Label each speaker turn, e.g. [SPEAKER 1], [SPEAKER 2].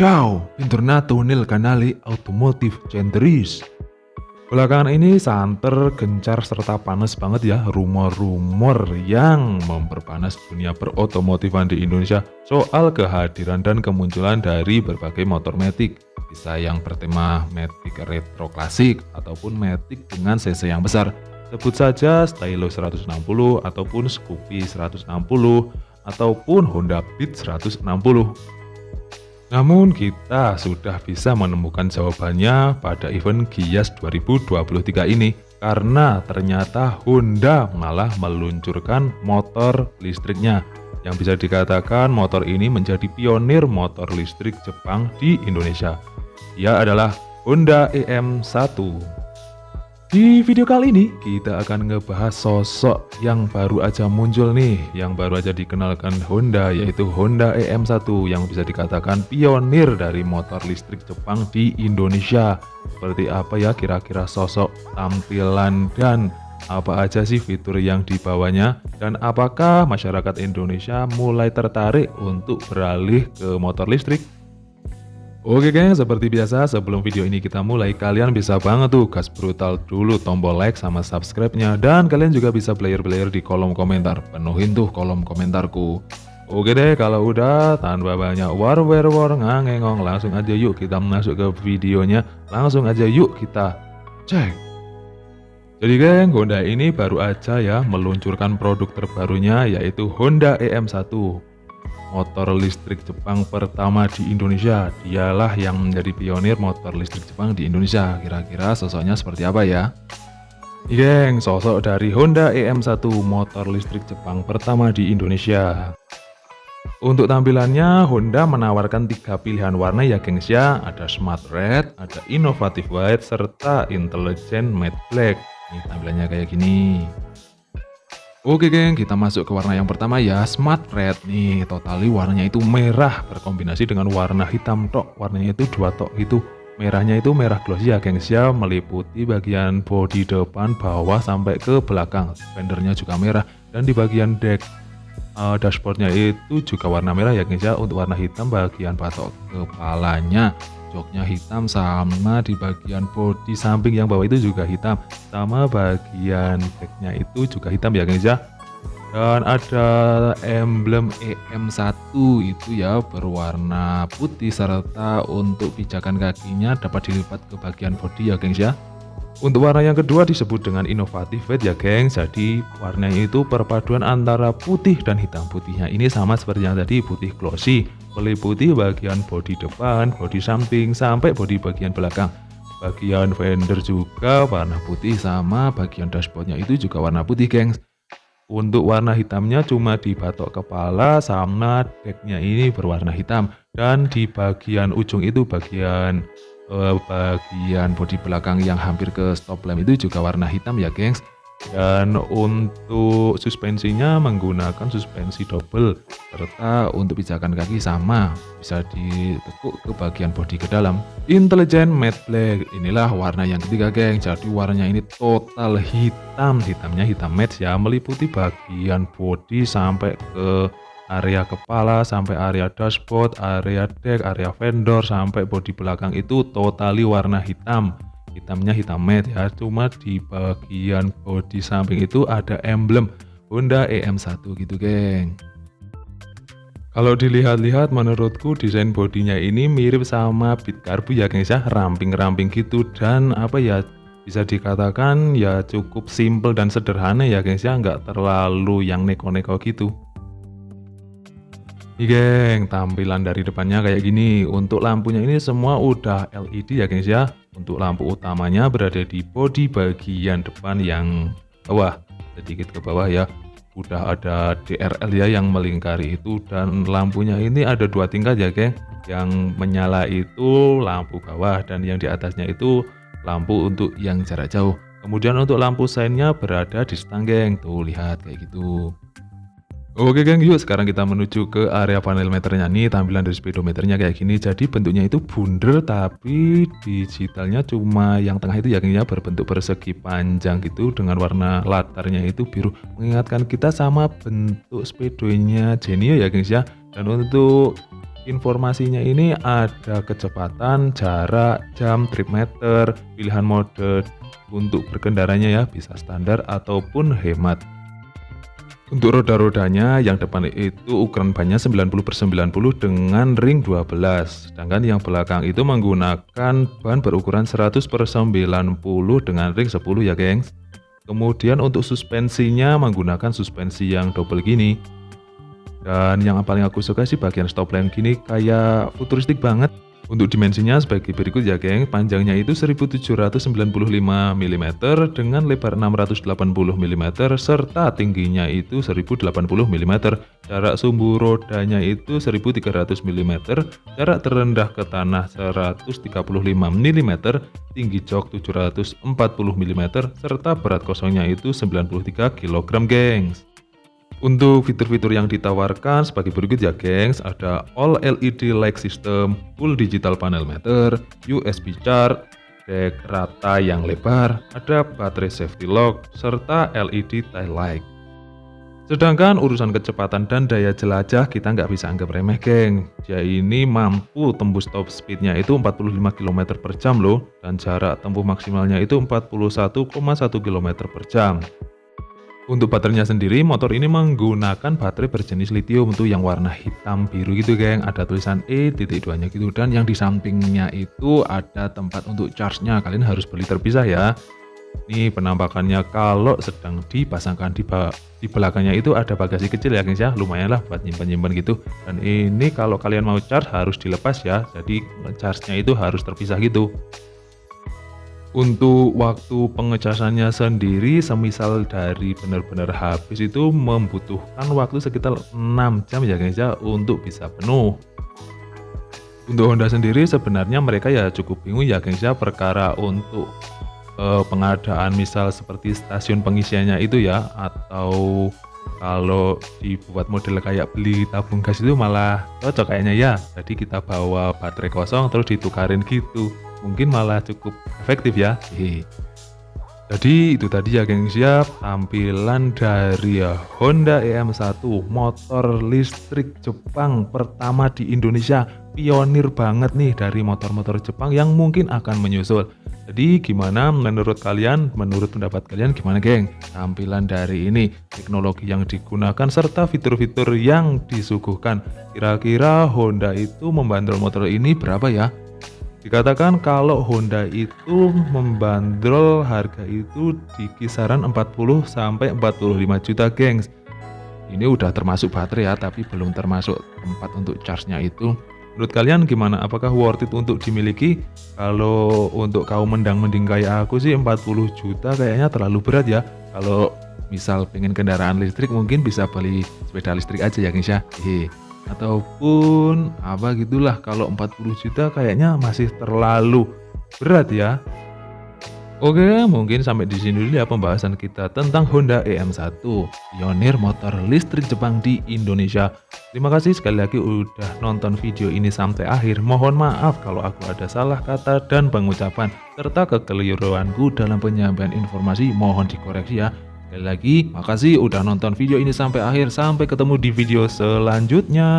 [SPEAKER 1] Ciao, bentornato nel canale Automotive Centris. Belakangan ini santer, gencar, serta panas banget ya rumor-rumor yang memperpanas dunia perotomotifan di Indonesia soal kehadiran dan kemunculan dari berbagai motor matic. Bisa yang bertema matic retro klasik ataupun matic dengan cc yang besar. Sebut saja Stylo 160 ataupun Scoopy 160 ataupun Honda Beat 160. Namun kita sudah bisa menemukan jawabannya pada event Gias 2023 ini karena ternyata Honda malah meluncurkan motor listriknya yang bisa dikatakan motor ini menjadi pionir motor listrik Jepang di Indonesia. Ia adalah Honda EM1. Di video kali ini kita akan ngebahas sosok yang baru aja muncul nih, yang baru aja dikenalkan Honda, yaitu Honda EM1 yang bisa dikatakan pionir dari motor listrik Jepang di Indonesia. Seperti apa ya kira-kira sosok, tampilan, dan apa aja sih fitur yang dibawanya, dan apakah masyarakat Indonesia mulai tertarik untuk beralih ke motor listrik? Oke geng, seperti biasa sebelum video ini kita mulai, kalian bisa banget tuh gas brutal dulu tombol like sama subscribe-nya, dan kalian juga bisa player-player di kolom komentar, penuhin tuh kolom komentarku. Oke deh, kalau udah tanpa banyak war ngangengong, langsung aja yuk kita masuk ke videonya, langsung aja yuk kita cek. Jadi geng, Honda ini baru aja ya meluncurkan produk terbarunya, yaitu Honda EM1. Motor listrik Jepang pertama di Indonesia. Dialah yang menjadi pionir motor listrik Jepang di Indonesia. Kira-kira sosoknya seperti apa ya? Geng, sosok dari Honda EM1, motor listrik Jepang pertama di Indonesia. Untuk tampilannya, Honda menawarkan 3 pilihan warna ya gengs ya. Ada Smart Red, ada Innovative White, serta Intelligent Matte Black. Nih tampilannya kayak gini. Oke geng, kita masuk ke warna yang pertama ya, Smart Red nih. Totali warnanya itu merah berkombinasi dengan warna hitam tok. Warnanya itu 2 tok gitu. Merahnya itu merah glossy ya gengs ya, meliputi bagian bodi depan, bawah sampai ke belakang. Fendernya juga merah, dan di bagian deck dashboardnya itu juga warna merah ya gengs ya. Untuk warna hitam bagian batok kepalanya, joknya hitam, sama di bagian bodi samping yang bawah itu juga hitam, sama bagian decknya itu juga hitam ya guys ya. Dan ada emblem EM1 itu ya berwarna putih, serta untuk pijakan kakinya dapat dilipat ke bagian bodi ya gengs ya. Untuk warna yang kedua disebut dengan Innovative White ya gengs. Jadi warnanya itu perpaduan antara putih dan hitam. Putihnya ini sama seperti yang tadi, putih glossy, meliputi bagian bodi depan, bodi samping, sampai bodi bagian belakang. Bagian fender juga warna putih, sama bagian dashboardnya itu juga warna putih gengs. Untuk warna hitamnya cuma di batok kepala sama decknya ini berwarna hitam, dan di bagian ujung itu bagian bodi belakang yang hampir ke stop lamp itu juga warna hitam ya gengs. Dan untuk suspensinya menggunakan suspensi double, serta untuk pijakan kaki sama, bisa ditekuk ke bagian bodi ke dalam. Intelligent Matte Black, inilah warna yang ketiga geng. Jadi warnanya ini total hitam, hitamnya hitam matte ya, meliputi bagian bodi sampai ke area kepala, sampai area dashboard, area deck, area fender, sampai bodi belakang itu totali warna hitam. Hitamnya hitam matte ya, cuma di bagian bodi samping itu ada emblem Honda EM1 gitu geng. Kalau dilihat-lihat menurutku desain bodinya ini mirip sama Beat Karbu ya gengs ya, ramping-ramping gitu, dan apa ya, bisa dikatakan ya cukup simple dan sederhana ya gengs ya, nggak terlalu yang neko-neko gitu. Nih geng, tampilan dari depannya kayak gini. Untuk lampunya ini semua udah LED ya gengs ya. Untuk lampu utamanya berada di bodi bagian depan yang bawah, sedikit ke bawah ya. Udah ada DRL ya yang melingkari itu, dan lampunya ini ada 2 tingkat ya geng. Yang menyala itu lampu bawah, dan yang di atasnya itu lampu untuk yang jarak jauh. Kemudian untuk lampu seinnya berada di stang geng. Tuh lihat kayak gitu. Oke geng, yuk sekarang kita menuju ke area panel meternya nih. Tampilan dari speedometernya kayak gini. Jadi bentuknya itu bundar, tapi digitalnya cuma yang tengah itu ya geng ya, berbentuk persegi panjang gitu, dengan warna latarnya itu biru, mengingatkan kita sama bentuk speedonya Genio ya gengs ya. Dan untuk Informasinya ini ada kecepatan, jarak, jam, trip meter, pilihan mode untuk berkendaranya ya, bisa standar ataupun hemat. Untuk roda-rodanya yang depan itu ukuran bannya 90/90 dengan ring 12. Sedangkan yang belakang itu menggunakan ban berukuran 100/90 dengan ring 10 ya gengs. Kemudian untuk suspensinya menggunakan suspensi yang double gini. Dan yang paling aku suka sih bagian stop lamp gini kayak futuristik banget. Untuk dimensinya sebagai berikut ya geng, panjangnya itu 1795 mm dengan lebar 680 mm serta tingginya itu 1080 mm. Jarak sumbu rodanya itu 1300 mm, jarak terendah ke tanah 135 mm, tinggi jok 740 mm serta berat kosongnya itu 93 kg gengs. Untuk fitur-fitur yang ditawarkan sebagai berikut ya gengs, ada all LED light system, full digital panel meter, USB charge, dek rata yang lebar, ada baterai safety lock, serta LED tail light. Sedangkan urusan kecepatan dan daya jelajah kita nggak bisa anggap remeh geng. Dia ini mampu tembus top speednya itu 45 km per jam loh, dan jarak tempuh maksimalnya itu 41,1 km per jam. Untuk baterainya sendiri, motor ini menggunakan baterai berjenis lithium tuh yang warna hitam biru gitu geng. Ada tulisan E.2-nya gitu, dan yang di sampingnya itu ada tempat untuk charge-nya. Kalian harus beli terpisah ya. Ini penampakannya kalau sedang dipasangkan di belakangnya itu ada bagasi kecil ya gengs ya. Lumayan lah buat nyimpan-nyimpan gitu. Dan ini kalau kalian mau charge harus dilepas ya. Jadi charge-nya itu harus terpisah gitu. Untuk waktu pengecasannya sendiri, semisal dari benar-benar habis itu membutuhkan waktu sekitar 6 jam ya guys ya untuk bisa penuh. Untuk Honda sendiri sebenarnya mereka ya cukup bingung ya guys ya, perkara untuk pengadaan misal seperti stasiun pengisiannya itu ya, atau kalau dibuat model kayak beli tabung gas itu malah cocok kayaknya ya. Jadi kita bawa baterai kosong terus ditukarin gitu. Mungkin malah cukup efektif ya. Jadi itu tadi ya gengs ya, tampilan dari Honda EM1, motor listrik Jepang pertama di Indonesia. Pionir banget nih dari motor-motor Jepang yang mungkin akan menyusul. Jadi gimana menurut kalian, menurut pendapat kalian gimana geng? Tampilan dari ini, teknologi yang digunakan serta fitur-fitur yang disuguhkan. Kira-kira Honda itu membandrol motor ini berapa ya? Dikatakan kalau Honda itu membandrol harga itu di kisaran 40 sampai 45 juta gengs. Ini udah termasuk baterai ya, tapi belum termasuk tempat untuk charge-nya itu. Menurut kalian gimana? Apakah worth it untuk dimiliki? Kalau untuk kaum mendang-mending kayak aku sih 40 juta kayaknya terlalu berat ya. Kalau misal pengen kendaraan listrik mungkin bisa beli sepeda listrik aja ya gengs ya. Ataupun apa gitulah, kalau 40 juta kayaknya masih terlalu berat ya. Oke, mungkin sampai di sini dulu ya pembahasan kita tentang Honda EM1, pionir motor listrik Jepang di Indonesia. Terima kasih sekali lagi udah nonton video ini sampai akhir. Mohon maaf kalau aku ada salah kata dan pengucapan serta kekeliruanku dalam penyampaian informasi, mohon dikoreksi ya. Sekali lagi, makasih udah nonton video ini sampai akhir. Sampai ketemu di video selanjutnya.